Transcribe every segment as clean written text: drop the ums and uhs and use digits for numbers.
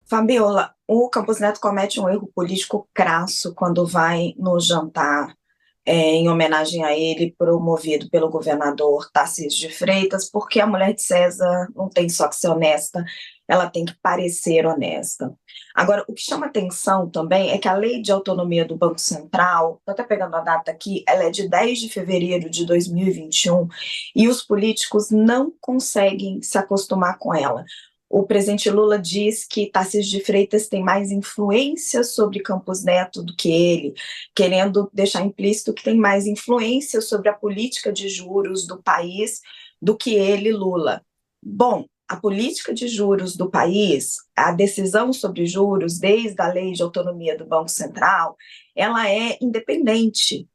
Fabiola, o Campos Neto comete um erro político crasso quando vai no jantar em homenagem a ele, promovido pelo governador Tarcísio de Freitas, porque a mulher de César não tem só que ser honesta, ela tem que parecer honesta. Agora, o que chama atenção também é que a lei de autonomia do Banco Central, estou até pegando a data aqui, ela é de 10 de fevereiro de 2021 e os políticos não conseguem se acostumar com ela. O presidente Lula diz que Tarcísio de Freitas tem mais influência sobre Campos Neto do que ele, querendo deixar implícito que tem mais influência sobre a política de juros do país do que ele, Lula. Bom, a política de juros do país, a decisão sobre juros, desde a lei de autonomia do Banco Central, ela é independente.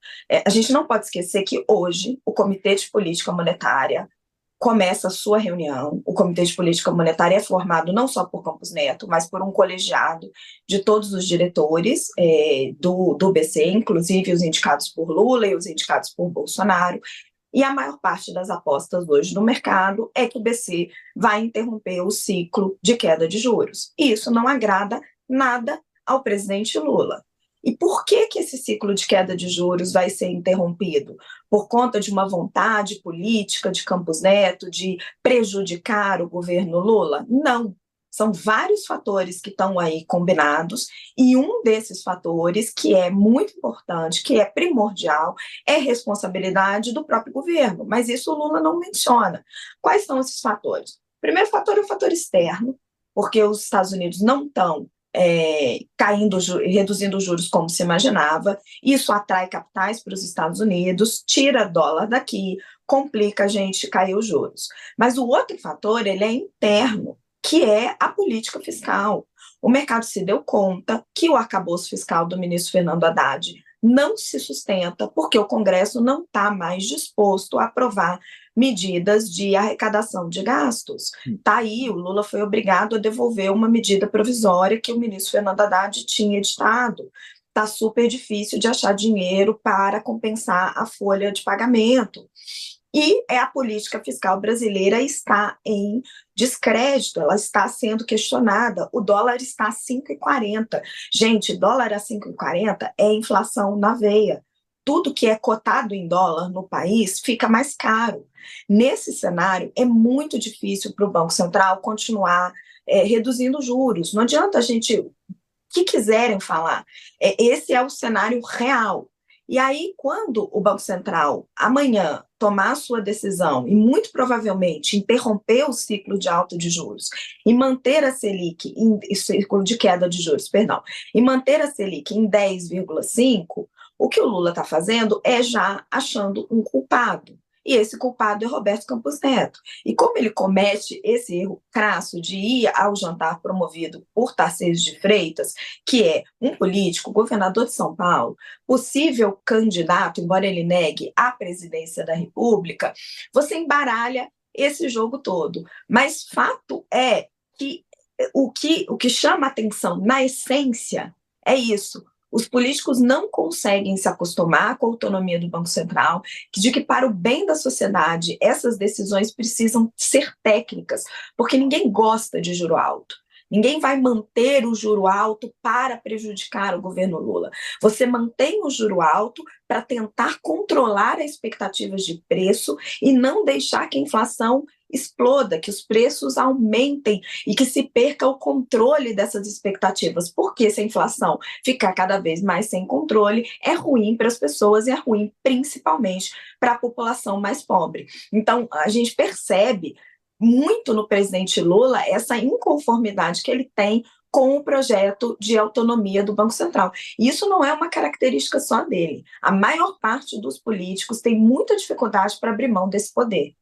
A gente não pode esquecer que hoje o Comitê de Política Monetária começa a sua reunião. O Comitê de Política Monetária é formado não só por Campos Neto, mas por um colegiado de todos os diretores do BC, inclusive os indicados por Lula e os indicados por Bolsonaro. E a maior parte das apostas hoje no mercado é que o BC vai interromper o ciclo de queda de juros. E isso não agrada nada ao presidente Lula. E por que que esse ciclo de queda de juros vai ser interrompido? Por conta de uma vontade política de Campos Neto de prejudicar o governo Lula? Não. São vários fatores que estão aí combinados, e um desses fatores, que é muito importante, que é primordial, é responsabilidade do próprio governo, mas isso o Lula não menciona. Quais são esses fatores? O primeiro fator é o fator externo, porque os Estados Unidos não estão caindo, reduzindo os juros como se imaginava. Isso atrai capitais para os Estados Unidos, tira dólar daqui, complica a gente cair os juros. Mas o outro fator, ele é interno, que é a política fiscal. O mercado se deu conta que o arcabouço fiscal do ministro Fernando Haddad não se sustenta porque o Congresso não está mais disposto a aprovar medidas de arrecadação de gastos. Está aí, o Lula foi obrigado a devolver uma medida provisória que o ministro Fernando Haddad tinha editado. Está super difícil de achar dinheiro para compensar a folha de pagamento. E a política fiscal brasileira está em descrédito, ela está sendo questionada. O dólar está a 5,40. Gente, dólar a 5,40 é inflação na veia. Tudo que é cotado em dólar no país fica mais caro. Nesse cenário, é muito difícil para o Banco Central continuar reduzindo juros. Não adianta a gente, o que quiserem falar. Esse é o cenário real. E aí, quando o Banco Central amanhã tomar a sua decisão e muito provavelmente interromper o ciclo de alta de juros e manter a Selic ciclo de queda de juros, perdão, e manter a Selic em 10,5, o que o Lula está fazendo é já achando um culpado. E esse culpado é Roberto Campos Neto. E como ele comete esse erro crasso de ir ao jantar promovido por Tarcísio de Freitas, que é um político, governador de São Paulo, possível candidato, embora ele negue, à presidência da República, você embaralha esse jogo todo. Mas fato é que o que chama atenção na essência é isso. Os políticos não conseguem se acostumar com a autonomia do Banco Central, de que, para o bem da sociedade, essas decisões precisam ser técnicas, porque ninguém gosta de juro alto. Ninguém vai manter o juro alto para prejudicar o governo Lula. Você mantém o juro alto para tentar controlar as expectativas de preço e não deixar que a inflação exploda, que os preços aumentem e que se perca o controle dessas expectativas. Porque se a inflação ficar cada vez mais sem controle, é ruim para as pessoas e é ruim principalmente para a população mais pobre. Então, a gente percebe muito no presidente Lula essa inconformidade que ele tem com o projeto de autonomia do Banco Central. E isso não é uma característica só dele. A maior parte dos políticos tem muita dificuldade para abrir mão desse poder.